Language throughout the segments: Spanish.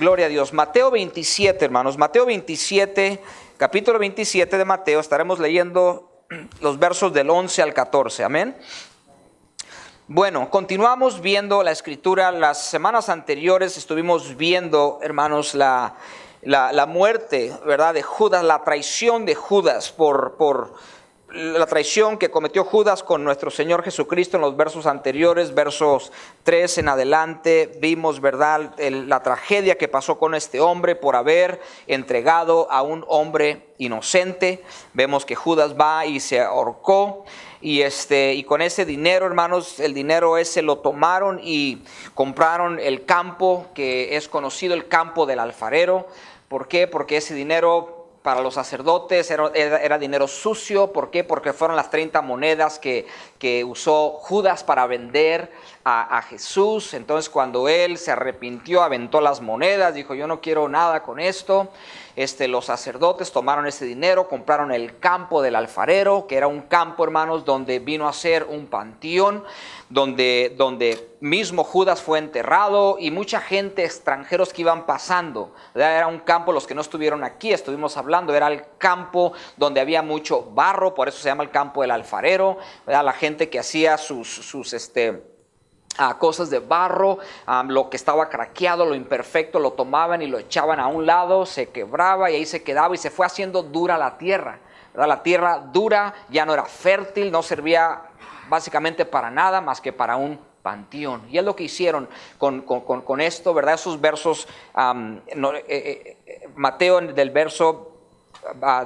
Gloria a Dios. Mateo 27, hermanos. Mateo 27, capítulo 27 de Mateo. Estaremos leyendo los versos del 11 al 14. Amén. Bueno, continuamos viendo la escritura. Las semanas anteriores estuvimos viendo, hermanos, la muerte, ¿verdad?, de Judas, la traición de Judas por la traición que cometió Judas con nuestro Señor Jesucristo. En los versos anteriores, versos 3 en adelante, vimos, ¿verdad?, la tragedia que pasó con este hombre por haber entregado a un hombre inocente. Vemos que Judas va y se ahorcó. Y con ese dinero, hermanos, el dinero ese lo tomaron y compraron el campo que es conocido, el campo del alfarero. ¿Por qué? Porque ese dinero para los sacerdotes era dinero sucio. ¿Por qué? Porque fueron las 30 monedas que usó Judas para vender a Jesús. Entonces, cuando él se arrepintió, aventó las monedas, dijo: yo no quiero nada con esto. Los sacerdotes tomaron ese dinero, compraron el campo del alfarero, que era un campo, hermanos, donde vino a ser un panteón, donde mismo Judas fue enterrado, y mucha gente, extranjeros que iban pasando, ¿verdad? Era un campo, los que no estuvieron aquí, estuvimos hablando, era el campo donde había mucho barro, por eso se llama el campo del alfarero, ¿verdad? La gente que hacía sus cosas de barro, lo que estaba craqueado, lo imperfecto, lo tomaban y lo echaban a un lado, se quebraba y ahí se quedaba, y se fue haciendo dura la tierra, ¿verdad? La tierra dura ya no era fértil, no servía básicamente para nada más que para un panteón. Y es lo que hicieron con esto, ¿verdad? Esos versos, Mateo del verso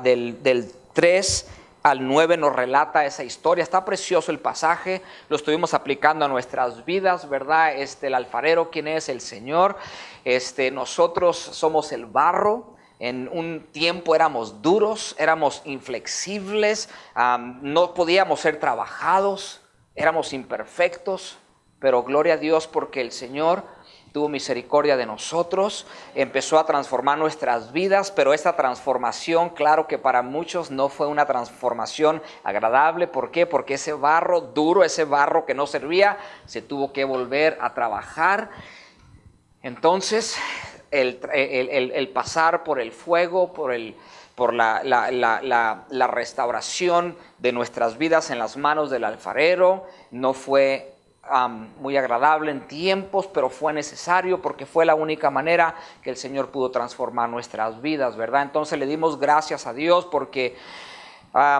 del 3 al 9 nos relata esa historia. Está precioso el pasaje, lo estuvimos aplicando a nuestras vidas, ¿verdad? El alfarero, ¿quién es? El Señor. Nosotros somos el barro. En un tiempo éramos duros, éramos inflexibles, no podíamos ser trabajados, éramos imperfectos, pero gloria a Dios porque el Señor tuvo misericordia de nosotros, empezó a transformar nuestras vidas, pero esta transformación, claro que para muchos no fue una transformación agradable. ¿Por qué? Porque ese barro duro, ese barro que no servía, se tuvo que volver a trabajar. Entonces, el pasar por el fuego, por la restauración de nuestras vidas en las manos del alfarero, no fue muy agradable en tiempos, pero fue necesario porque fue la única manera que el Señor pudo transformar nuestras vidas, ¿verdad? Entonces le dimos gracias a Dios porque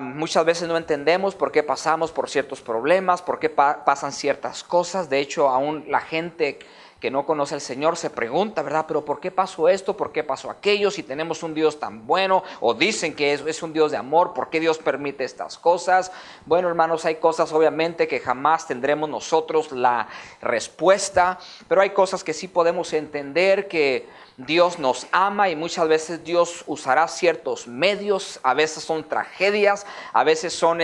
muchas veces no entendemos por qué pasamos por ciertos problemas, por qué pasan ciertas cosas. De hecho, aún la gente que no conoce al Señor se pregunta, ¿verdad? Pero ¿por qué pasó esto? ¿Por qué pasó aquello? Si tenemos un Dios tan bueno, o dicen que es un Dios de amor, ¿por qué Dios permite estas cosas? Bueno, hermanos, hay cosas obviamente que jamás tendremos nosotros la respuesta, pero hay cosas que sí podemos entender, que Dios nos ama y muchas veces Dios usará ciertos medios. A veces son tragedias, a veces son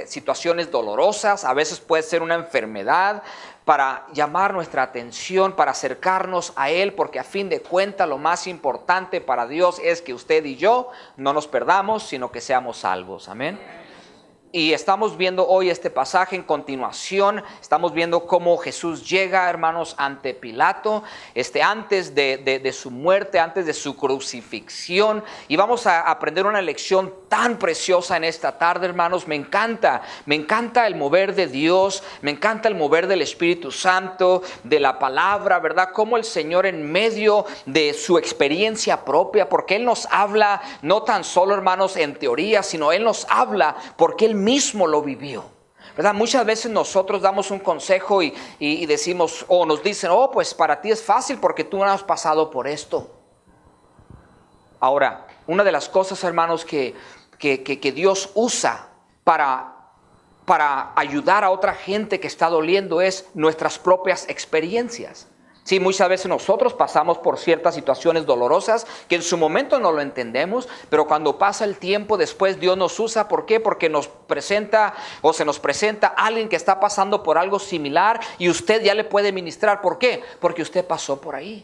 situaciones dolorosas, a veces puede ser una enfermedad, para llamar nuestra atención, para acercarnos a Él, porque a fin de cuentas lo más importante para Dios es que usted y yo no nos perdamos, sino que seamos salvos. Amén. Y estamos viendo hoy este pasaje en continuación. Estamos viendo cómo Jesús llega, hermanos, ante Pilato, antes de su muerte, antes de su crucifixión. Y vamos a aprender una lección tan preciosa en esta tarde, hermanos. Me encanta el mover de Dios, me encanta el mover del Espíritu Santo, de la palabra, ¿verdad? Cómo el Señor, en medio de su experiencia propia, porque Él nos habla no tan solo, hermanos, en teoría, sino Él nos habla porque Él mismo lo vivió, ¿verdad? Muchas veces nosotros damos un consejo y decimos, o nos dicen: oh, pues para ti es fácil porque tú no has pasado por esto. Ahora, una de las cosas, hermanos, que Dios usa para ayudar a otra gente que está doliendo es nuestras propias experiencias. Sí, muchas veces nosotros pasamos por ciertas situaciones dolorosas que en su momento no lo entendemos, pero cuando pasa el tiempo después Dios nos usa. ¿Por qué? Porque nos presenta o se nos presenta alguien que está pasando por algo similar y usted ya le puede ministrar. ¿Por qué? Porque usted pasó por ahí.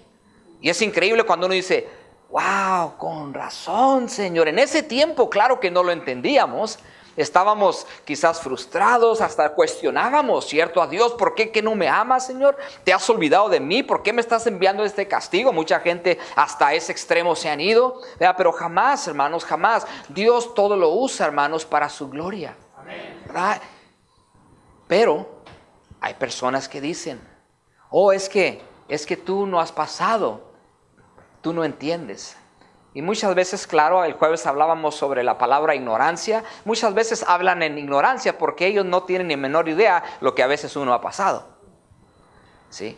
Y es increíble cuando uno dice: wow, con razón, Señor. En ese tiempo, claro que no lo entendíamos, Estábamos quizás frustrados, hasta cuestionábamos, ¿cierto? A Dios, ¿por qué que no me amas, Señor? ¿Te has olvidado de mí? ¿Por qué me estás enviando este castigo? Mucha gente hasta ese extremo se han ido, ¿verdad? Pero jamás, hermanos, jamás. Dios todo lo usa, hermanos, para su gloria, ¿verdad? Pero hay personas que dicen, oh, es que tú no has pasado, tú no entiendes. Y muchas veces, claro, el jueves hablábamos sobre la palabra ignorancia. Muchas veces hablan en ignorancia porque ellos no tienen ni menor idea lo que a veces uno ha pasado. ¿Sí?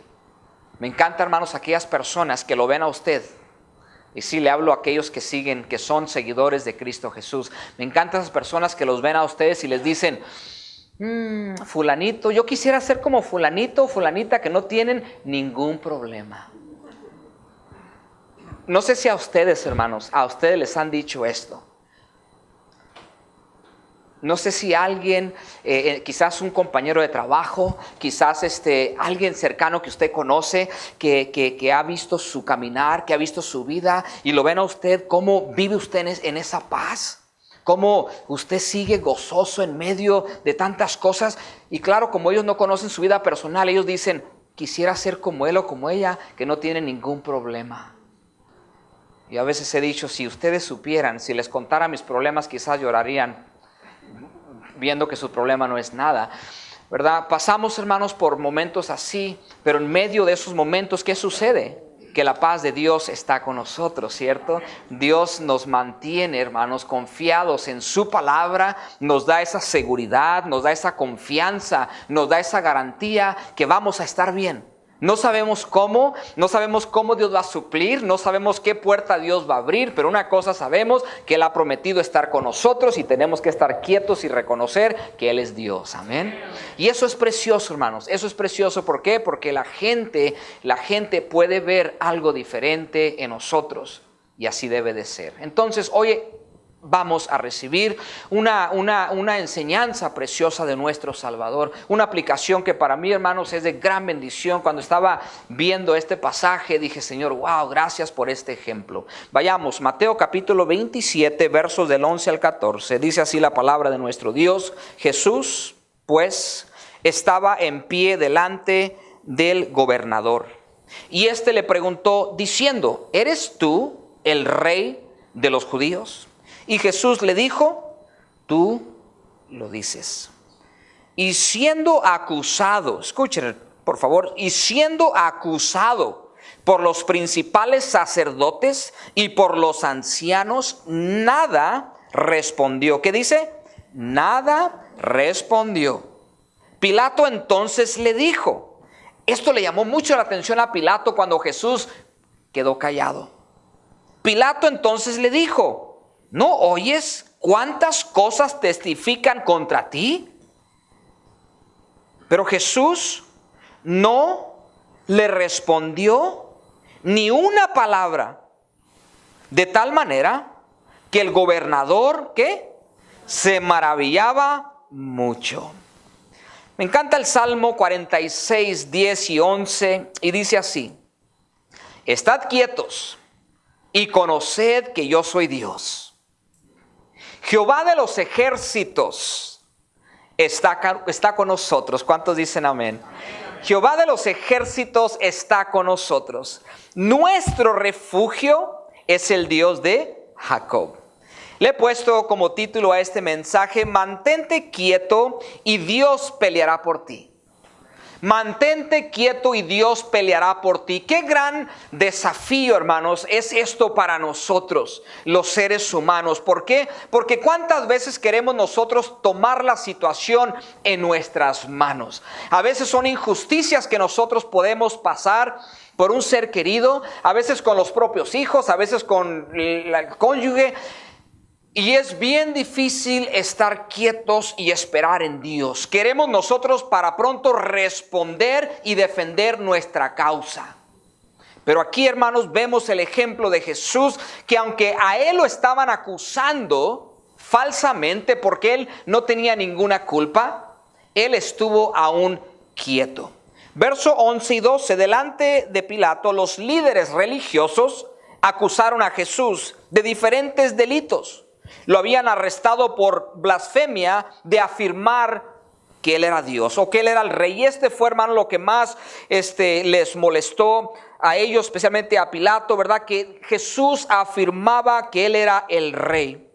Me encanta, hermanos, aquellas personas que lo ven a usted. Y sí, le hablo a aquellos que siguen, que son seguidores de Cristo Jesús. Me encantan esas personas que los ven a ustedes y les dicen, fulanito, yo quisiera ser como fulanito o fulanita que no tienen ningún problema. No sé si a ustedes, hermanos, a ustedes les han dicho esto. No sé si alguien, quizás un compañero de trabajo, quizás alguien cercano que usted conoce, que ha visto su caminar, que ha visto su vida, y lo ven a usted, cómo vive usted en esa paz, cómo usted sigue gozoso en medio de tantas cosas. Y claro, como ellos no conocen su vida personal, ellos dicen, quisiera ser como él o como ella, que no tiene ningún problema. Y a veces he dicho, si ustedes supieran, si les contara mis problemas, quizás llorarían, viendo que su problema no es nada, ¿verdad? Pasamos, hermanos, por momentos así, pero en medio de esos momentos, ¿qué sucede? Que la paz de Dios está con nosotros, ¿cierto? Dios nos mantiene, hermanos, confiados en su palabra, nos da esa seguridad, nos da esa confianza, nos da esa garantía que vamos a estar bien. No sabemos cómo Dios va a suplir, no sabemos qué puerta Dios va a abrir, pero una cosa sabemos, que Él ha prometido estar con nosotros y tenemos que estar quietos y reconocer que Él es Dios, amén. Y eso es precioso, hermanos, eso es precioso. ¿Por qué? Porque la gente puede ver algo diferente en nosotros y así debe de ser. Entonces, hoy vamos a recibir una enseñanza preciosa de nuestro Salvador, una aplicación que para mí, hermanos, es de gran bendición. Cuando estaba viendo este pasaje dije, Señor, wow, gracias por este ejemplo. Vayamos, Mateo capítulo 27, versos del 11 al 14, dice así la palabra de nuestro Dios. Jesús, pues, estaba en pie delante del gobernador, y éste le preguntó diciendo, ¿eres tú el rey de los judíos? Y Jesús le dijo, tú lo dices. Y siendo acusado, escuchen por favor, y siendo acusado por los principales sacerdotes y por los ancianos, nada respondió. ¿Qué dice? Nada respondió. Pilato entonces le dijo, esto le llamó mucho la atención a Pilato cuando Jesús quedó callado. Pilato entonces le dijo, ¿no oyes cuántas cosas testifican contra ti? Pero Jesús no le respondió ni una palabra, de tal manera que el gobernador, ¿qué? Se maravillaba mucho. Me encanta el Salmo 46, 10 y 11, y dice así, estad quietos y conoced que yo soy Dios. Jehová de los ejércitos está con nosotros. ¿Cuántos dicen amén? Jehová de los ejércitos está con nosotros. Nuestro refugio es el Dios de Jacob. Le he puesto como título a este mensaje, mantente quieto y Dios peleará por ti. Mantente quieto y Dios peleará por ti. Qué gran desafío, hermanos, es esto para nosotros, los seres humanos. ¿Por qué? Porque cuántas veces queremos nosotros tomar la situación en nuestras manos. A veces son injusticias que nosotros podemos pasar por un ser querido, a veces con los propios hijos, a veces con el cónyuge. Y es bien difícil estar quietos y esperar en Dios. Queremos nosotros para pronto responder y defender nuestra causa. Pero aquí, hermanos, vemos el ejemplo de Jesús, que aunque a Él lo estaban acusando falsamente porque Él no tenía ninguna culpa, Él estuvo aún quieto. Verso 11 y 12, delante de Pilato, los líderes religiosos acusaron a Jesús de diferentes delitos. Lo habían arrestado por blasfemia de afirmar que él era Dios o que él era el rey. Y fue, hermano, lo que más les molestó a ellos, especialmente a Pilato, ¿verdad? Que Jesús afirmaba que él era el rey.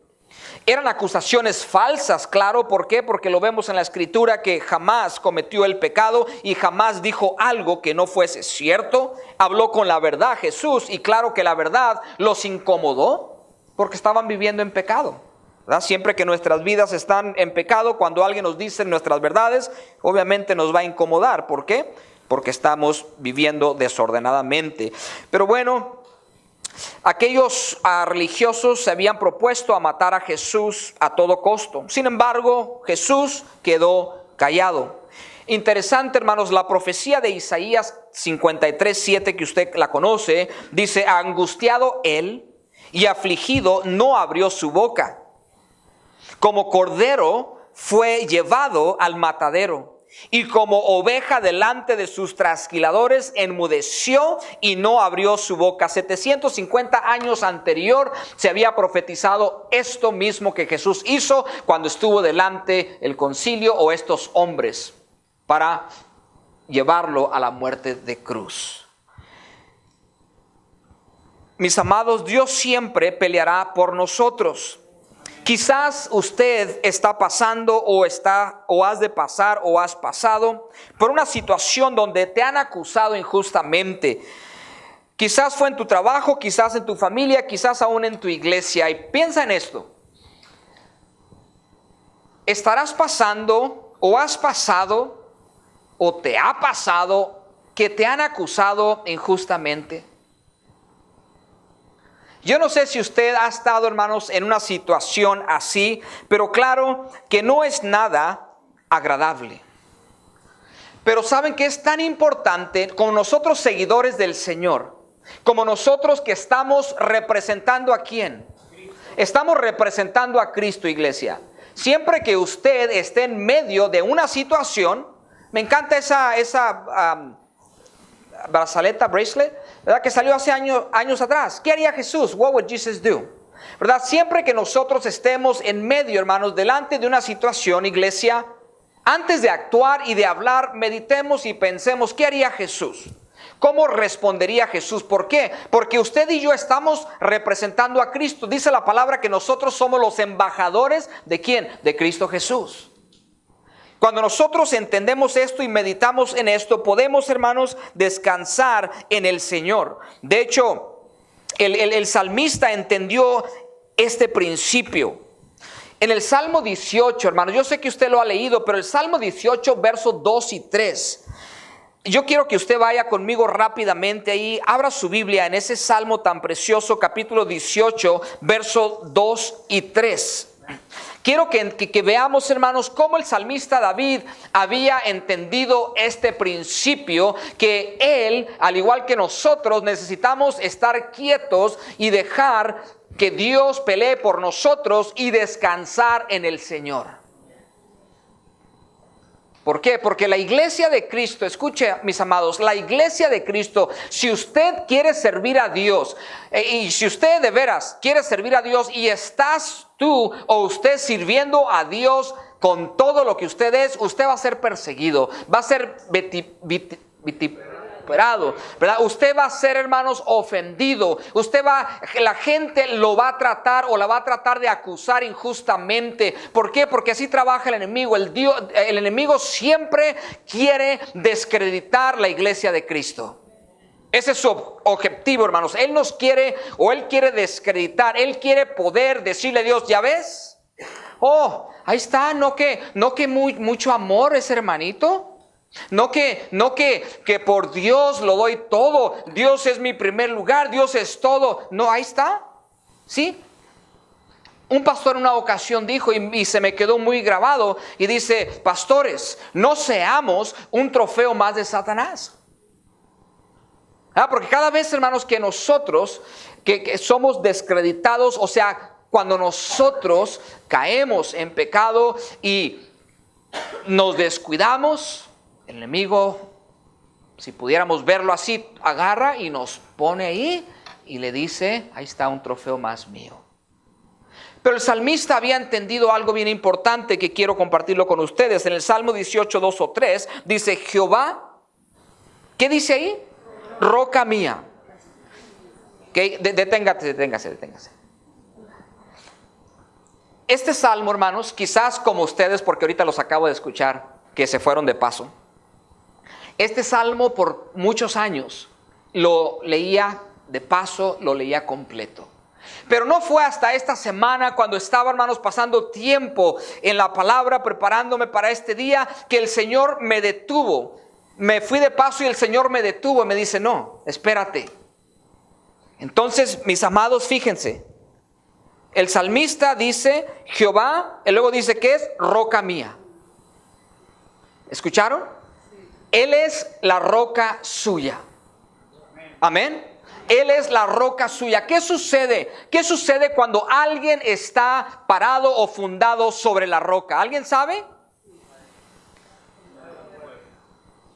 Eran acusaciones falsas, claro. ¿Por qué? Porque lo vemos en la Escritura que jamás cometió el pecado y jamás dijo algo que no fuese cierto. Habló con la verdad Jesús, y claro que la verdad los incomodó porque estaban viviendo en pecado, ¿verdad? Siempre que nuestras vidas están en pecado, cuando alguien nos dice nuestras verdades, obviamente nos va a incomodar. ¿Por qué? Porque estamos viviendo desordenadamente. Pero bueno, aquellos religiosos se habían propuesto a matar a Jesús a todo costo. Sin embargo, Jesús quedó callado. Interesante, hermanos, la profecía de Isaías 53:7, que usted la conoce, dice: angustiado él y afligido no abrió su boca. Como cordero fue llevado al matadero, y como oveja delante de sus trasquiladores enmudeció y no abrió su boca. 750 años anterior se había profetizado esto mismo que Jesús hizo cuando estuvo delante el concilio o estos hombres para llevarlo a la muerte de cruz. Mis amados, Dios siempre peleará por nosotros. Quizás usted está pasando o has de pasar o has pasado por una situación donde te han acusado injustamente. Quizás fue en tu trabajo, quizás en tu familia, quizás aún en tu iglesia. Y piensa en esto. ¿Estarás pasando o has pasado o te ha pasado que te han acusado injustamente? Yo no sé si usted ha estado, hermanos, en una situación así, pero claro que no es nada agradable. Pero ¿saben qué es tan importante como nosotros seguidores del Señor? Como nosotros que estamos representando ¿a quién? Estamos representando a Cristo, iglesia. Siempre que usted esté en medio de una situación, me encanta esa bracelet, ¿verdad? Que salió hace años atrás. ¿Qué haría Jesús? What would Jesus do? ¿Verdad? Siempre que nosotros estemos en medio, hermanos, delante de una situación, iglesia, antes de actuar y de hablar, meditemos y pensemos, ¿qué haría Jesús? ¿Cómo respondería Jesús? ¿Por qué? Porque usted y yo estamos representando a Cristo. Dice la palabra que nosotros somos los embajadores ¿de quién? De Cristo Jesús. Cuando nosotros entendemos esto y meditamos en esto, podemos, hermanos, descansar en el Señor. De hecho, el salmista entendió este principio. En el Salmo 18, hermanos, yo sé que usted lo ha leído, pero el Salmo 18, versos 2 y 3. Yo quiero que usted vaya conmigo rápidamente ahí, abra su Biblia en ese Salmo tan precioso, capítulo 18, versos 2 y 3. Quiero que veamos, hermanos, cómo el salmista David había entendido este principio, que él, al igual que nosotros, necesitamos estar quietos y dejar que Dios pelee por nosotros y descansar en el Señor. ¿Por qué? Porque la iglesia de Cristo, escuche, mis amados, la iglesia de Cristo, si usted quiere servir a Dios, y si usted de veras quiere servir a Dios y estás tú o usted sirviendo a Dios con todo lo que usted es, usted va a ser perseguido, va a ser vituperado, ¿verdad? Usted va a ser, hermanos, ofendido. La gente lo va a tratar o la va a tratar de acusar injustamente. ¿Por qué? Porque así trabaja el enemigo. El enemigo siempre quiere descreditar la iglesia de Cristo. Ese es su objetivo, hermanos. Él nos quiere, o él quiere descreditar. Él quiere poder decirle a Dios, ¿ya ves? Oh, ahí está, no que mucho amor ese hermanito. No que por Dios lo doy todo. Dios es mi primer lugar, Dios es todo. No, ahí está. ¿Sí? Un pastor en una ocasión dijo, y se me quedó muy grabado, y dice: pastores, no seamos un trofeo más de Satanás. Porque cada vez, hermanos, que nosotros que somos descreditados, o sea, cuando nosotros caemos en pecado y nos descuidamos, el enemigo, si pudiéramos verlo así, agarra y nos pone ahí y le dice: ahí está un trofeo más mío. Pero el salmista había entendido algo bien importante que quiero compartirlo con ustedes. En el Salmo 18, 2 o 3 dice Jehová, ¿qué dice ahí? Roca mía. ¿Okay? Deténgase. Este salmo, hermanos, quizás como ustedes, porque ahorita los acabo de escuchar, que se fueron de paso. Este salmo por muchos años lo leía de paso, lo leía completo. Pero no fue hasta esta semana, cuando estaba, hermanos, pasando tiempo en la palabra, preparándome para este día, que el Señor me detuvo. Me fui de paso y el Señor me detuvo y me dice, no, espérate. Entonces, mis amados, fíjense. El salmista dice, Jehová, y luego dice, ¿qué es? Roca mía. ¿Escucharon? Él es la roca suya. Amén. Él es la roca suya. ¿Qué sucede? ¿Qué sucede cuando alguien está parado o fundado sobre la roca? ¿Alguien sabe?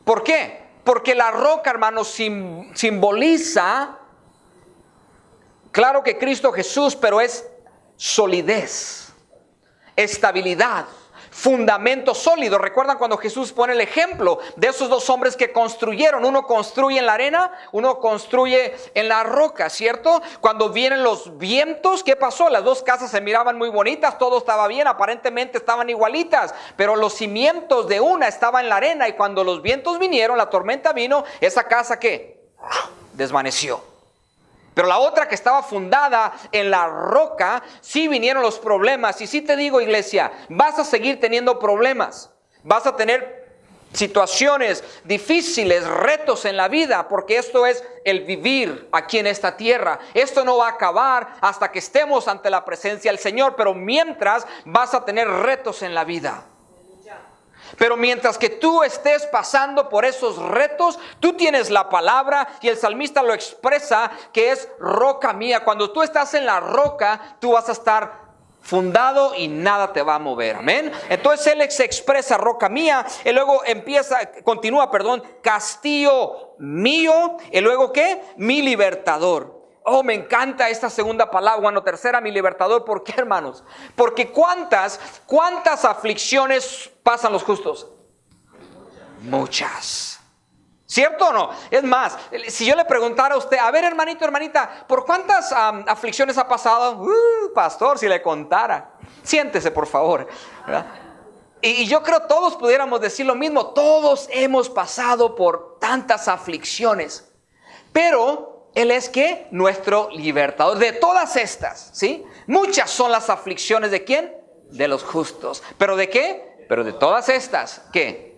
¿Por qué? Porque la roca, hermanos, simboliza, claro que Cristo Jesús, pero es solidez, estabilidad, fundamento sólido. ¿Recuerdan cuando Jesús pone el ejemplo de esos dos hombres que construyeron? Uno construye en la arena, uno construye en la roca, ¿cierto? Cuando vienen los vientos, ¿qué pasó? Las dos casas se miraban muy bonitas, todo estaba bien, aparentemente estaban igualitas, pero los cimientos de una estaban en la arena, y cuando los vientos vinieron, la tormenta vino, esa casa, ¿qué? Desvaneció. Pero la otra, que estaba fundada en la roca, sí vinieron los problemas. Y sí te digo, iglesia, vas a seguir teniendo problemas. Vas a tener situaciones difíciles, retos en la vida, porque esto es el vivir aquí en esta tierra. Esto no va a acabar hasta que estemos ante la presencia del Señor, pero mientras vas a tener retos en la vida. Pero mientras que tú estés pasando por esos retos, tú tienes la palabra, y el salmista lo expresa, que es roca mía. Cuando tú estás en la roca, tú vas a estar fundado y nada te va a mover. Amén. Entonces él se expresa roca mía, y luego continúa, castillo mío, y luego ¿qué? Mi libertador. Oh, me encanta esta segunda palabra, bueno, tercera, mi libertador. ¿Por qué, hermanos? Porque ¿cuántas aflicciones pasan los justos? Muchas. ¿Cierto o no? Es más, si yo le preguntara a usted, a ver, hermanito, hermanita, ¿por cuántas aflicciones ha pasado? Pastor, si le contara. Siéntese, por favor, ¿verdad? Y yo creo todos pudiéramos decir lo mismo. Todos hemos pasado por tantas aflicciones. Pero Él es ¿qué? Nuestro libertador de todas estas, ¿sí? Muchas son las aflicciones ¿de quién? De los justos. ¿Pero de qué? Pero de todas estas, ¿qué?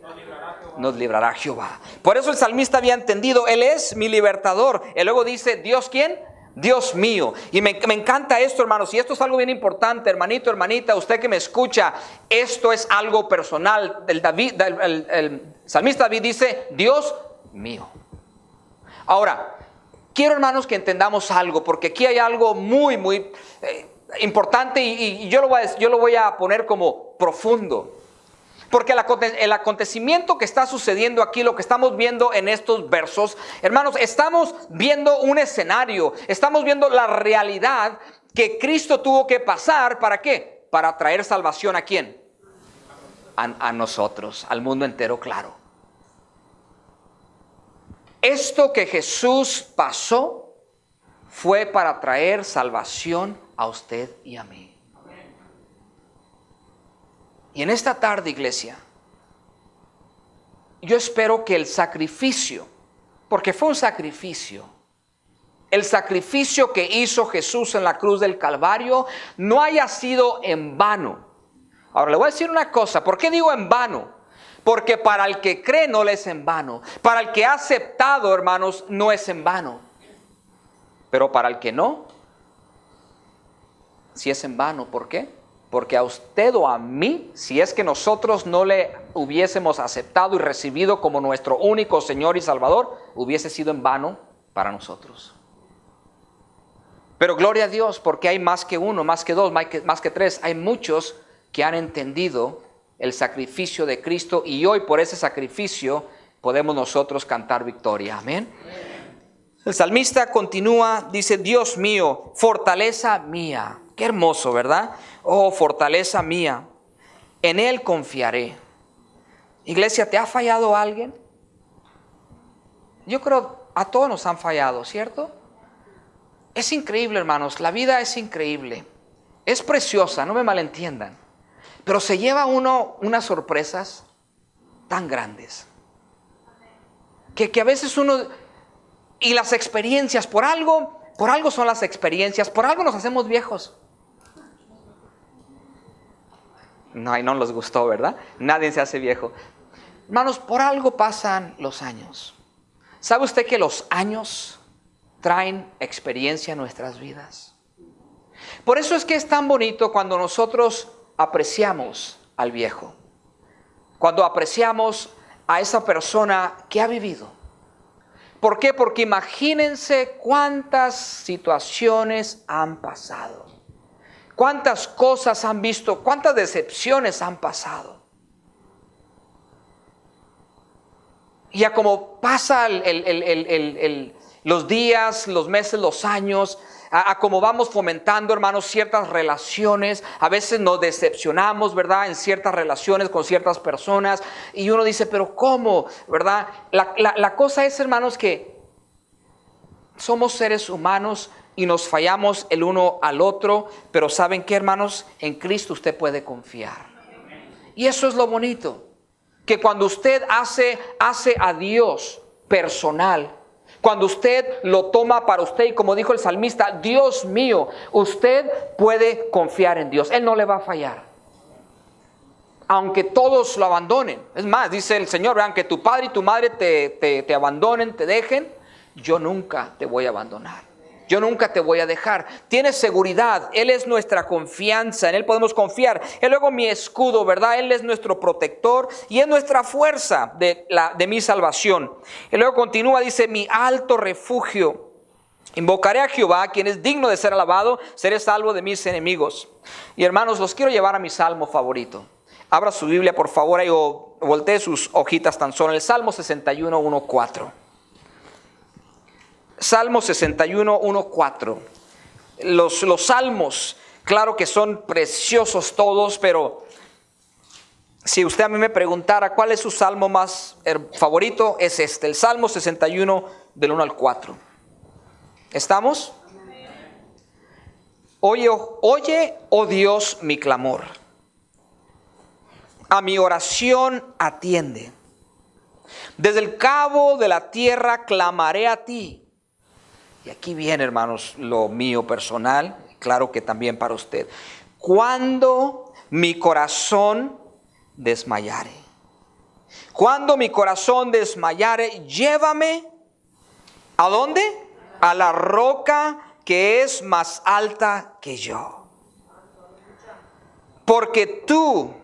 Nos librará Jehová. Por eso el salmista había entendido, Él es mi libertador. Y luego dice, ¿Dios quién? Dios mío. Y me encanta esto, hermanos. Y esto es algo bien importante, hermanito, hermanita, usted que me escucha. Esto es algo personal. El salmista David dice, Dios mío. Ahora, quiero, hermanos, que entendamos algo, porque aquí hay algo muy, muy importante, y yo lo voy a poner como profundo. Porque el acontecimiento que está sucediendo aquí, lo que estamos viendo en estos versos, hermanos, estamos viendo un escenario, estamos viendo la realidad que Cristo tuvo que pasar. ¿Para qué? Para traer salvación ¿a quién? A nosotros, al mundo entero, claro. Esto que Jesús pasó fue para traer salvación a usted y a mí. Y en esta tarde, iglesia, yo espero que el sacrificio, porque fue un sacrificio, el sacrificio que hizo Jesús en la cruz del Calvario no haya sido en vano. Ahora le voy a decir una cosa, ¿por qué digo en vano? Porque para el que cree no le es en vano. Para el que ha aceptado, hermanos, no es en vano. Pero para el que no, sí es en vano. ¿Por qué? Porque a usted o a mí, si es que nosotros no le hubiésemos aceptado y recibido como nuestro único Señor y Salvador, hubiese sido en vano para nosotros. Pero gloria a Dios, porque hay más que uno, más que dos, más que tres. Hay muchos que han entendido el sacrificio de Cristo, y hoy por ese sacrificio podemos nosotros cantar victoria. Amén. El salmista continúa, dice, Dios mío, fortaleza mía. Qué hermoso, ¿verdad? Oh, fortaleza mía, en Él confiaré. Iglesia, ¿te ha fallado alguien? Yo creo a todos nos han fallado, ¿cierto? Es increíble, hermanos, la vida es increíble. Es preciosa, no me malentiendan. Pero se lleva uno unas sorpresas tan grandes. Que a veces uno... Y las experiencias, por algo son las experiencias, por algo nos hacemos viejos. No, y no les gustó, ¿verdad? Nadie se hace viejo. Hermanos, por algo pasan los años. ¿Sabe usted que los años traen experiencia en nuestras vidas? Por eso es que es tan bonito cuando nosotros apreciamos al viejo. Cuando apreciamos a esa persona que ha vivido. ¿Por qué? Porque imagínense cuántas situaciones han pasado. Cuántas cosas han visto, cuántas decepciones han pasado. Y ya como pasa los días, los meses, los años, a como vamos fomentando, hermanos, ciertas relaciones, a veces nos decepcionamos, ¿verdad? En ciertas relaciones con ciertas personas, y uno dice, pero ¿cómo? ¿Verdad? La cosa es, hermanos, que somos seres humanos y nos fallamos el uno al otro, pero ¿saben qué, hermanos? En Cristo usted puede confiar. Y eso es lo bonito, que cuando usted hace a Dios personal, cuando usted lo toma para usted, y como dijo el salmista, Dios mío, usted puede confiar en Dios. Él no le va a fallar. Aunque todos lo abandonen. Es más, dice el Señor, vean, que tu padre y tu madre te abandonen, te dejen, yo nunca te voy a abandonar. Yo nunca te voy a dejar. Tienes seguridad. Él es nuestra confianza. En Él podemos confiar. Él luego mi escudo, ¿verdad? Él es nuestro protector y es nuestra fuerza de mi salvación. Y luego continúa, dice, mi alto refugio. Invocaré a Jehová, quien es digno de ser alabado. Seré salvo de mis enemigos. Y hermanos, los quiero llevar a mi salmo favorito. Abra su Biblia, por favor, ahí, o voltee sus hojitas tan solo. El Salmo 61, 1, 4. Salmo 61, 1, 4. Los salmos, claro que son preciosos todos, pero si usted a mí me preguntara cuál es su salmo más favorito, es este, el Salmo 61 del 1 al 4. ¿Estamos? Oye, oh Dios, mi clamor. A mi oración atiende. Desde el cabo de la tierra clamaré a ti. Y aquí viene, hermanos, lo mío personal, claro que también para usted. Cuando mi corazón desmayare. Cuando mi corazón desmayare, llévame. ¿A dónde? A la roca que es más alta que yo. Porque tú,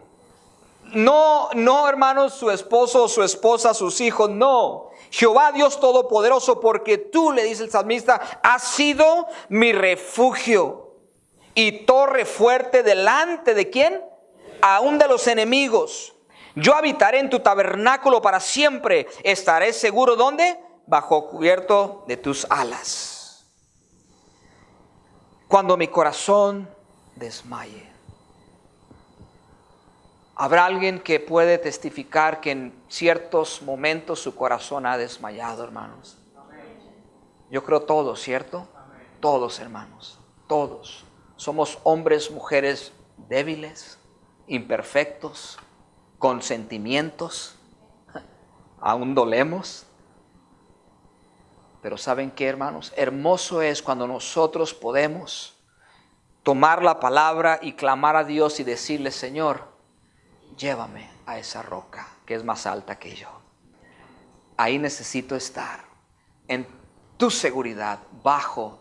no, hermanos, su esposo, su esposa, sus hijos, no. Jehová Dios Todopoderoso, porque tú, le dice el salmista, has sido mi refugio y torre fuerte delante de ¿quién? Aún de los enemigos. Yo habitaré en tu tabernáculo para siempre. Estaré seguro, ¿dónde? Bajo cubierto de tus alas. Cuando mi corazón desmaye. Habrá alguien que puede testificar que en ciertos momentos su corazón ha desmayado, hermanos. Yo creo todos, ¿cierto? Todos, hermanos, todos. Somos hombres, mujeres débiles, imperfectos, con sentimientos. Aún dolemos. Pero ¿saben qué, hermanos? Hermoso es cuando nosotros podemos tomar la palabra y clamar a Dios y decirle, Señor, llévame a esa roca que es más alta que yo. Ahí necesito estar en tu seguridad, bajo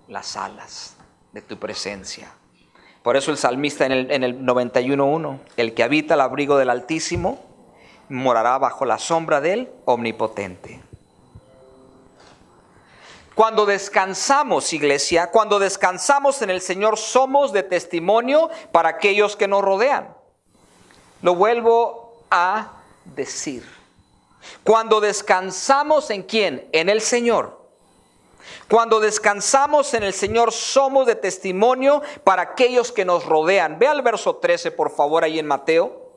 las alas de tu presencia. Por eso el salmista en el 91:1, el que habita el abrigo del Altísimo morará bajo la sombra del Omnipotente. Cuando descansamos, iglesia, cuando descansamos en el Señor, somos de testimonio para aquellos que nos rodean. Lo vuelvo a decir. Cuando descansamos ¿en quién? En el Señor. Cuando descansamos en el Señor, somos de testimonio para aquellos que nos rodean. Ve al verso 13, por favor, ahí en Mateo.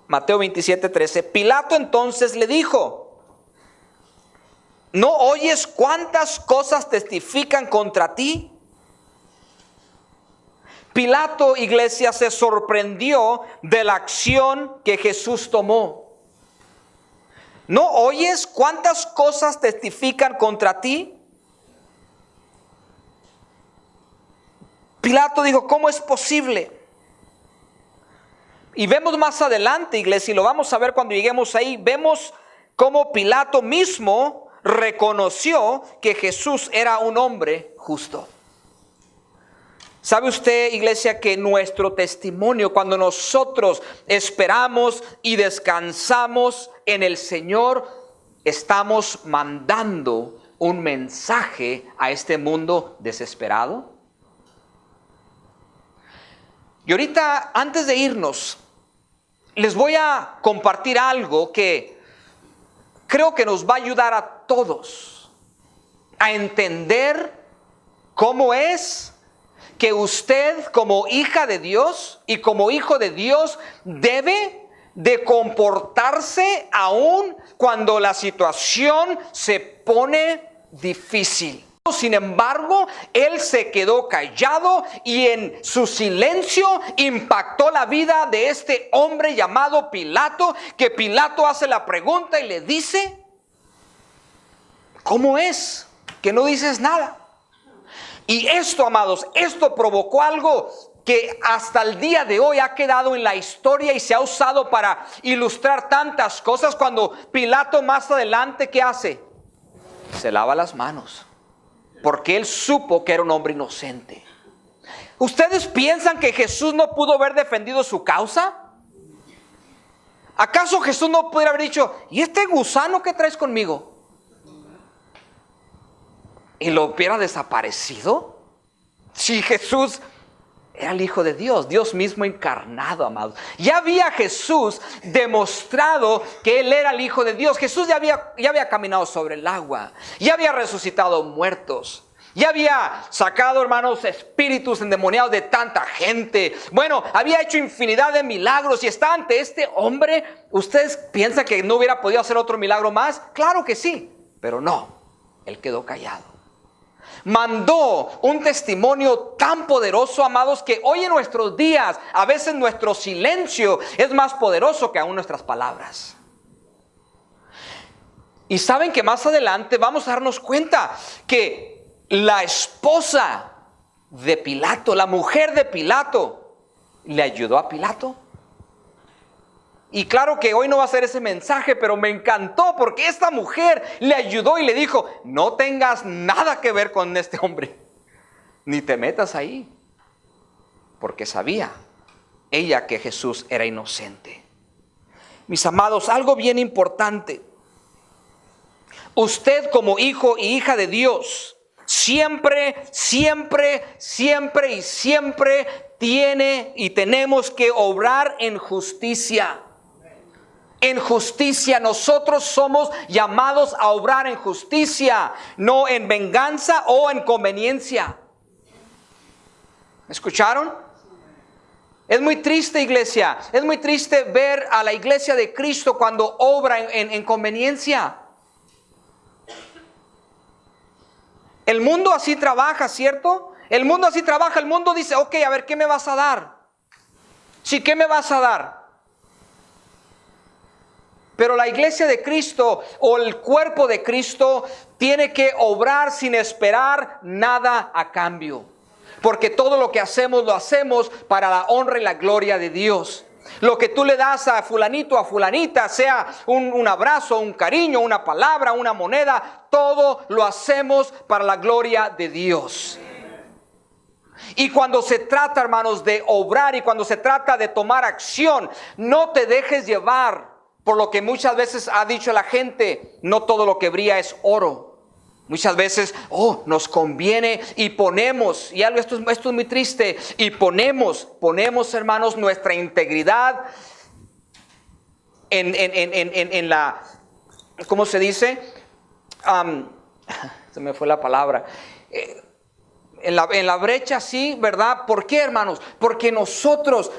Mateo 27:13. Pilato entonces le dijo: ¿no oyes cuántas cosas testifican contra ti? Pilato, iglesia, se sorprendió de la acción que Jesús tomó. ¿No oyes cuántas cosas testifican contra ti? Pilato dijo: ¿cómo es posible? Y vemos más adelante, iglesia, y lo vamos a ver cuando lleguemos ahí, vemos cómo Pilato mismo reconoció que Jesús era un hombre justo. ¿Sabe usted, iglesia, que nuestro testimonio, cuando nosotros esperamos y descansamos en el Señor, estamos mandando un mensaje a este mundo desesperado? Y ahorita, antes de irnos, les voy a compartir algo que creo que nos va a ayudar a todos a entender cómo es que usted, como hija de Dios y como hijo de Dios, debe de comportarse aún cuando la situación se pone difícil. Sin embargo, él se quedó callado y en su silencio impactó la vida de este hombre llamado Pilato, que Pilato hace la pregunta y le dice: ¿cómo es que no dices nada? Y esto, amados, esto provocó algo que hasta el día de hoy ha quedado en la historia y se ha usado para ilustrar tantas cosas. Cuando Pilato más adelante, ¿qué hace? Se lava las manos, porque él supo que era un hombre inocente. ¿Ustedes piensan que Jesús no pudo haber defendido su causa? ¿Acaso Jesús no pudiera haber dicho: ¿y este gusano que traes conmigo? ¿Y lo hubiera desaparecido? Si Jesús era el Hijo de Dios, Dios mismo encarnado, amados. Ya había Jesús demostrado que Él era el Hijo de Dios. Jesús ya había caminado sobre el agua, ya había resucitado muertos, ya había sacado, hermanos, espíritus endemoniados de tanta gente. Bueno, había hecho infinidad de milagros y está ante este hombre. ¿Ustedes piensan que no hubiera podido hacer otro milagro más? Claro que sí, pero no, Él quedó callado. Mandó un testimonio tan poderoso, amados, que hoy en nuestros días a veces nuestro silencio es más poderoso que aún nuestras palabras. Y saben que más adelante vamos a darnos cuenta que la esposa de Pilato, la mujer de Pilato, le ayudó a Pilato. Y claro que hoy no va a ser ese mensaje, pero me encantó porque esta mujer le ayudó y le dijo: no tengas nada que ver con este hombre, ni te metas ahí, porque sabía ella que Jesús era inocente. Mis amados, algo bien importante: usted como hijo y hija de Dios, siempre tiene y tenemos que obrar en justicia. En justicia, nosotros somos llamados a obrar en justicia, no en venganza o en conveniencia. ¿Me escucharon? Es muy triste, iglesia, es muy triste ver a la iglesia de Cristo cuando obra en conveniencia. El mundo así trabaja, ¿cierto? El mundo así trabaja, el mundo dice: ok, a ver, ¿qué me vas a dar? Sí, ¿qué me vas a dar? Pero la iglesia de Cristo o el cuerpo de Cristo tiene que obrar sin esperar nada a cambio. Porque todo lo que hacemos, lo hacemos para la honra y la gloria de Dios. Lo que tú le das a fulanito, a fulanita, sea un abrazo, un cariño, una palabra, una moneda, todo lo hacemos para la gloria de Dios. Y cuando se trata, hermanos, de obrar y cuando se trata de tomar acción, no te dejes llevar por lo que muchas veces ha dicho la gente: no todo lo que brilla es oro. Muchas veces, nos conviene y ponemos, y algo, esto es muy triste, y ponemos, hermanos, nuestra integridad en la, ¿cómo se dice? Se me fue la palabra. En la brecha, sí, ¿verdad? ¿Por qué, hermanos? Porque nosotros,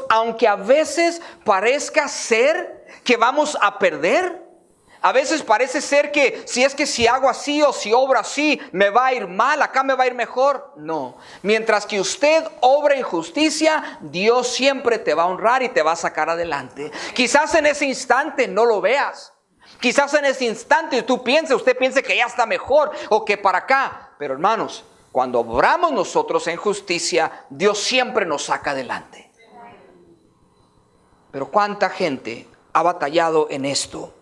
aunque a veces parezca ser que vamos a perder, a veces parece ser que si hago así o si obro así, me va a ir mal, acá me va a ir mejor. No, mientras que usted obra en justicia, Dios siempre te va a honrar y te va a sacar adelante. Quizás en ese instante no lo veas. Quizás en ese instante usted piense que ya está mejor o que para acá. Pero hermanos, cuando obramos nosotros en justicia, Dios siempre nos saca adelante. Pero ¿cuánta gente ha batallado en esto?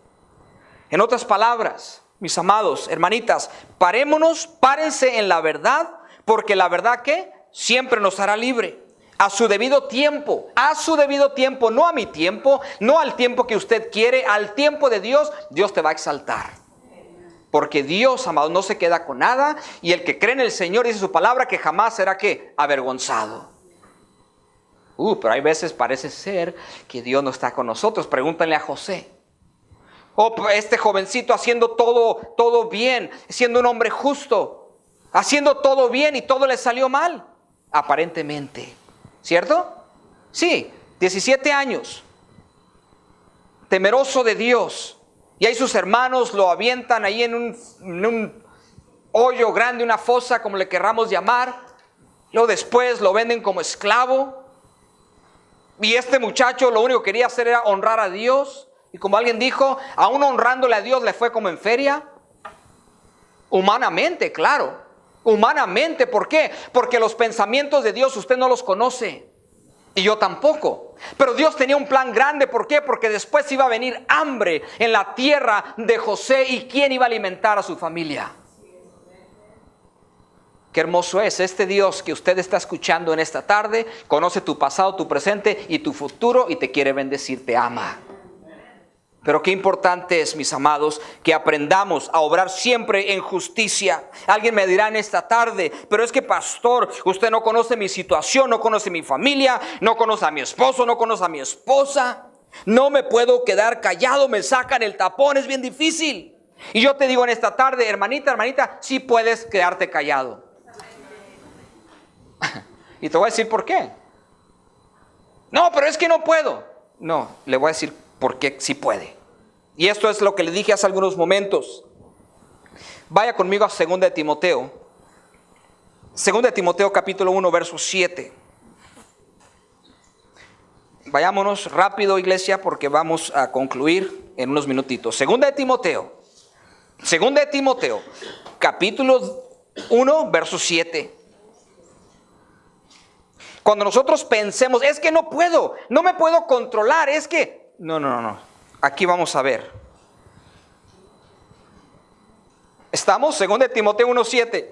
En otras palabras, mis amados, hermanitas, párense en la verdad, porque la verdad ¿qué? Siempre nos hará libre. A su debido tiempo, no a mi tiempo, no al tiempo que usted quiere, al tiempo de Dios, Dios te va a exaltar. Porque Dios, amados, no se queda con nada, y el que cree en el Señor, dice su palabra, que jamás será ¿qué? Avergonzado. Pero hay veces parece ser que Dios no está con nosotros. Pregúntenle a José. Este jovencito haciendo todo bien, siendo un hombre justo, haciendo todo bien y todo le salió mal, aparentemente, ¿cierto? Sí, 17 años, temeroso de Dios, y ahí sus hermanos lo avientan ahí en un hoyo grande, una fosa, como le querramos llamar. Luego después lo venden como esclavo, y este muchacho lo único que quería hacer era honrar a Dios. Y como alguien dijo, aún honrándole a Dios le fue como en feria. Humanamente, claro. Humanamente, ¿por qué? Porque los pensamientos de Dios usted no los conoce. Y yo tampoco. Pero Dios tenía un plan grande. ¿Por qué? Porque después iba a venir hambre en la tierra de José. ¿Y quién iba a alimentar a su familia? Qué hermoso es este Dios que usted está escuchando en esta tarde. Conoce tu pasado, tu presente y tu futuro y te quiere bendecir, te ama. Pero qué importante es, mis amados, que aprendamos a obrar siempre en justicia. Alguien me dirá en esta tarde, pero es que pastor, usted no conoce mi situación, no conoce mi familia, no conoce a mi esposo, no conoce a mi esposa. No me puedo quedar callado, me sacan el tapón, es bien difícil. Y yo te digo en esta tarde, hermanita, sí puedes quedarte callado. Y te voy a decir por qué. No, pero es que no puedo. No, le voy a decir por qué sí puede. Y esto es lo que le dije hace algunos momentos. Vaya conmigo a 2 de Timoteo. 2 de Timoteo capítulo 1, verso 7. Vayámonos rápido, iglesia, porque vamos a concluir en unos minutitos. 2 de Timoteo. 2 de Timoteo, capítulo 1, verso 7. Cuando nosotros pensemos, es que no me puedo controlar, es que... No. Aquí vamos a ver. ¿Estamos? 2 de Timoteo 1:7.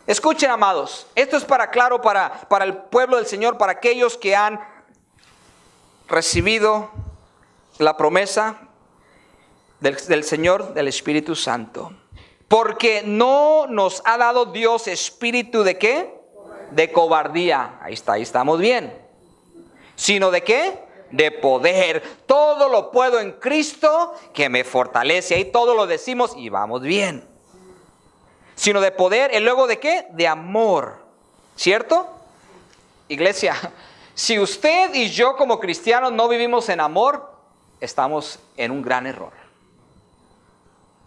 Escuchen, amados. Esto es claro para el pueblo del Señor, para aquellos que han recibido la promesa del Señor, del Espíritu Santo. Porque no nos ha dado Dios espíritu de ¿qué? De cobardía. Ahí estamos bien. Sino de ¿qué? De poder. Todo lo puedo en Cristo que me fortalece. Ahí todo lo decimos y vamos bien. Sino de poder. ¿Y luego de qué? De amor. ¿Cierto? Iglesia, si usted y yo como cristianos no vivimos en amor, estamos en un gran error.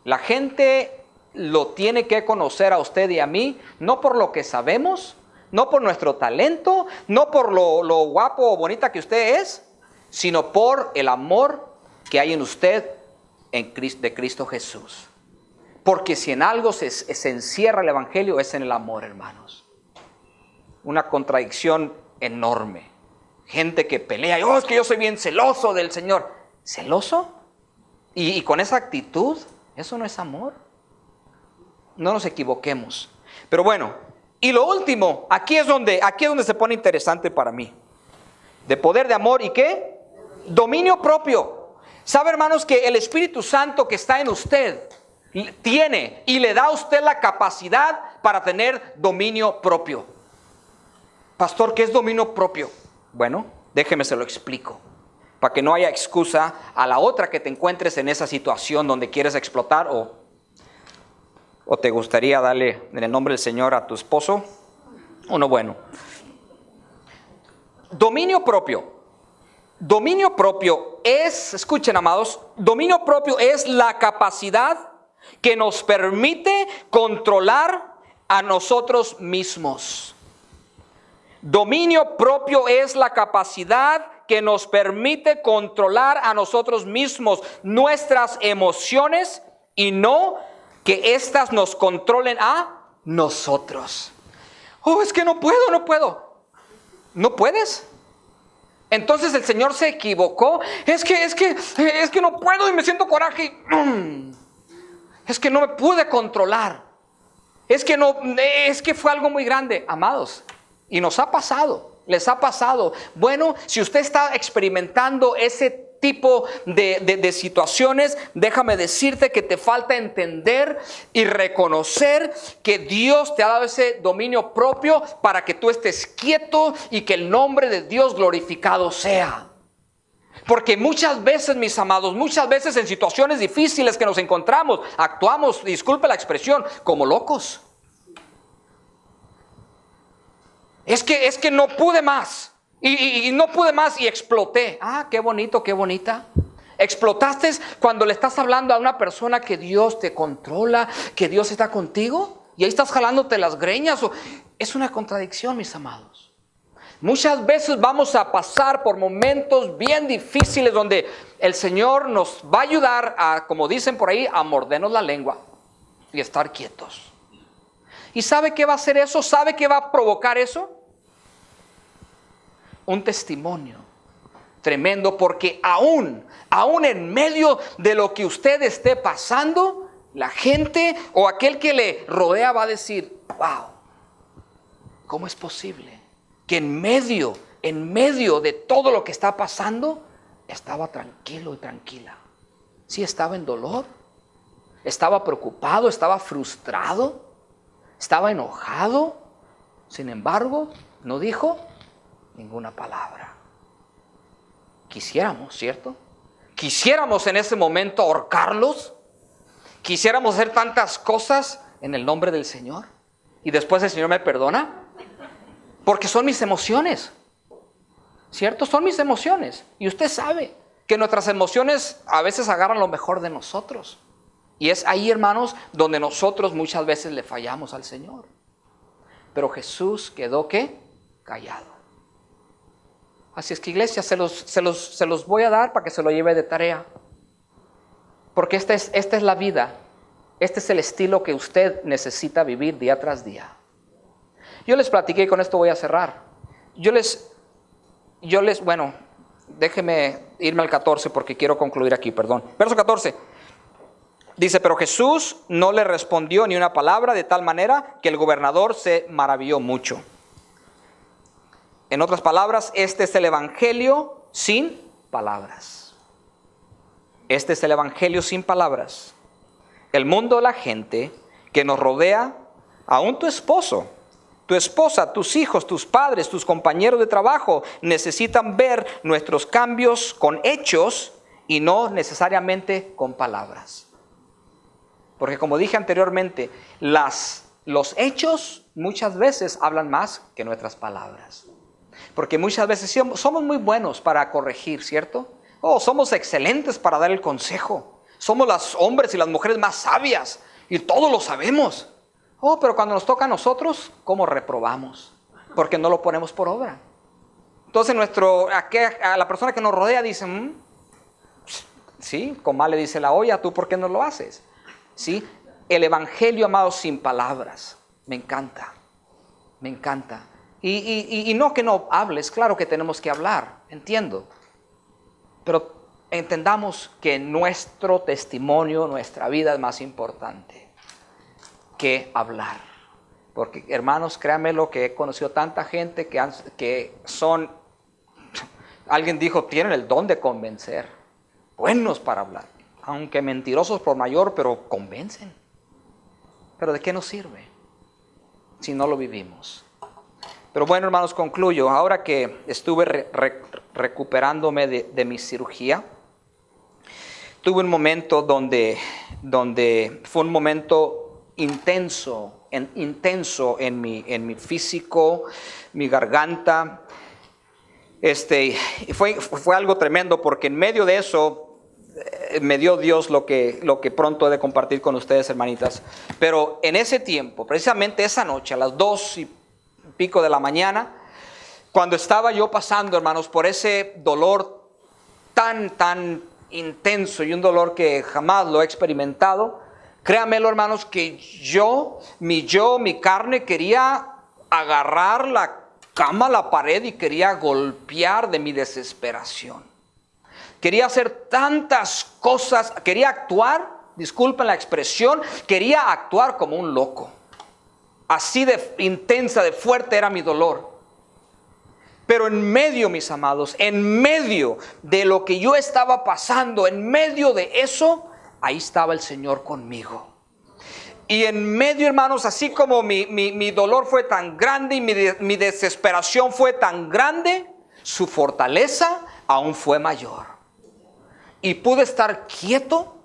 La gente lo tiene que conocer a usted y a mí, no por lo que sabemos, no por nuestro talento, no por lo guapo o bonita que usted es, sino por el amor que hay en usted de Cristo Jesús. Porque si en algo se encierra el evangelio es en el amor, hermanos. Una contradicción enorme. Gente que pelea, es que yo soy bien celoso del Señor. ¿Celoso? Y con esa actitud, eso no es amor. No nos equivoquemos. Pero bueno, y lo último, aquí es donde se pone interesante para mí. De poder, de amor y ¿qué? Dominio propio. ¿Sabe, hermanos, que el Espíritu Santo que está en usted tiene y le da a usted la capacidad para tener dominio propio? Pastor, ¿qué es dominio propio? Bueno, déjeme se lo explico. Para que no haya excusa a la otra que te encuentres en esa situación donde quieres explotar o ¿O te gustaría darle en el nombre del Señor a tu esposo uno bueno? Dominio propio. Dominio propio es, escuchen amados, dominio propio es la capacidad que nos permite controlar a nosotros mismos. Dominio propio es la capacidad que nos permite controlar a nosotros mismos, nuestras emociones, y no que éstas nos controlen a nosotros. Oh, es que no puedo. ¿No puedes? Entonces el Señor se equivocó. Es que no puedo y me siento coraje. Es que no me pude controlar. Es que fue algo muy grande, amados. Y nos ha pasado, les ha pasado. Bueno, si usted está experimentando ese tipo de situaciones, déjame decirte que te falta entender y reconocer que Dios te ha dado ese dominio propio para que tú estés quieto y que el nombre de Dios glorificado sea. Porque muchas veces, mis amados, muchas veces en situaciones difíciles que nos encontramos, actuamos, disculpe la expresión, como locos. Es que no pude más. Y no pude más y exploté. Ah, qué bonito, qué bonita. Explotaste cuando le estás hablando a una persona que Dios te controla, que Dios está contigo, y ahí estás jalándote las greñas. Es una contradicción, mis amados. Muchas veces vamos a pasar por momentos bien difíciles donde el Señor nos va a ayudar a, como dicen por ahí, a mordernos la lengua y estar quietos. ¿Y sabe qué va a hacer eso? ¿Sabe qué va a provocar eso? Un testimonio tremendo, porque aún en medio de lo que usted esté pasando, la gente o aquel que le rodea va a decir: wow, ¿cómo es posible que en medio de todo lo que está pasando, estaba tranquilo y tranquila? Sí, estaba en dolor, estaba preocupado, estaba frustrado, estaba enojado. Sin embargo, no dijo ninguna palabra. Quisiéramos, ¿cierto? Quisiéramos en ese momento ahorcarlos. Quisiéramos hacer tantas cosas en el nombre del Señor. Y después el Señor me perdona. Porque son mis emociones. ¿Cierto? Son mis emociones. Y usted sabe que nuestras emociones a veces agarran lo mejor de nosotros. Y es ahí, hermanos, donde nosotros muchas veces le fallamos al Señor. Pero Jesús quedó, ¿qué? Callado. Así es que, iglesia, se los voy a dar para que se lo lleve de tarea. Porque esta es la vida. Este es el estilo que usted necesita vivir día tras día. Yo les platiqué, y con esto voy a cerrar. Bueno, déjeme irme al 14 porque quiero concluir aquí, perdón. Verso 14. Dice: pero Jesús no le respondió ni una palabra, de tal manera que el gobernador se maravilló mucho. En otras palabras, este es el evangelio sin palabras. Este es el evangelio sin palabras. El mundo, la gente que nos rodea, aún tu esposo, tu esposa, tus hijos, tus padres, tus compañeros de trabajo, necesitan ver nuestros cambios con hechos y no necesariamente con palabras. Porque como dije anteriormente, los hechos muchas veces hablan más que nuestras palabras. Porque muchas veces somos muy buenos para corregir, ¿cierto? Somos excelentes para dar el consejo. Somos los hombres y las mujeres más sabias y todos lo sabemos. Pero cuando nos toca a nosotros, ¿cómo reprobamos? Porque no lo ponemos por obra. Entonces a la persona que nos rodea dice: sí, como le dice la olla, ¿tú por qué no lo haces? ¿Sí? El evangelio, amados, sin palabras. Me encanta. Me encanta. Y no que no hables, claro que tenemos que hablar, entiendo. Pero entendamos que nuestro testimonio, nuestra vida es más importante que hablar. Porque, hermanos, créanme lo que he conocido tanta gente que son, alguien dijo, tienen el don de convencer. Buenos para hablar. Aunque mentirosos por mayor, pero convencen. Pero ¿de qué nos sirve si no lo vivimos? Pero bueno, hermanos, concluyo. Ahora que estuve recuperándome de mi cirugía, tuve un momento donde fue un momento intenso en mi físico, mi garganta. Fue algo tremendo, porque en medio de eso me dio Dios lo que pronto he de compartir con ustedes, hermanitas. Pero en ese tiempo, precisamente esa noche, a las 2:00 de la mañana, cuando estaba yo pasando, hermanos, por ese dolor tan intenso, y un dolor que jamás lo he experimentado, créanmelo, hermanos, que mi carne quería agarrar la cama, la pared, y quería golpear de mi desesperación. Quería hacer tantas cosas, quería actuar, disculpen la expresión, quería actuar como un loco. Así de intensa, de fuerte era mi dolor. Pero en medio, mis amados, en medio de lo que yo estaba pasando, en medio de eso, ahí estaba el Señor conmigo. Y en medio, hermanos, así como mi dolor fue tan grande y mi desesperación fue tan grande, su fortaleza aún fue mayor. Y pude estar quieto.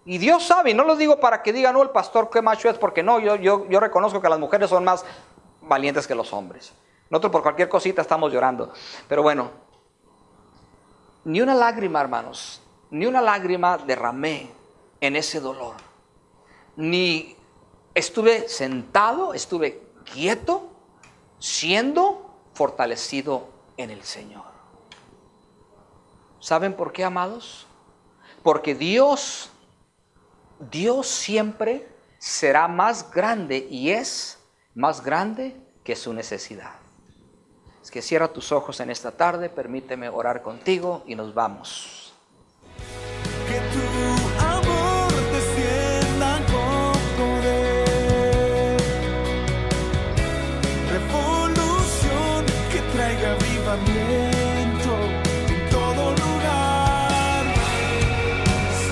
Y Dios sabe, y no lo digo para que digan, no, el pastor qué macho es, porque no, yo reconozco que las mujeres son más valientes que los hombres. Nosotros por cualquier cosita estamos llorando. Pero bueno, ni una lágrima, hermanos, ni una lágrima derramé en ese dolor. Ni estuve sentado, estuve quieto, siendo fortalecido en el Señor. ¿Saben por qué, amados? Porque Dios siempre será más grande, y es más grande que su necesidad. Es que cierra tus ojos en esta tarde, permíteme orar contigo y nos vamos. Que tu amor descienda con poder, revolución que traiga avivamiento en todo lugar.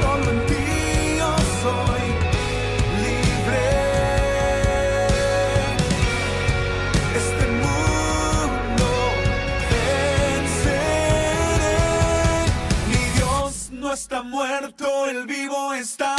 Solo en ti yo soy libre. Este mundo venceré. Mi Dios no está muerto, Él vivo está.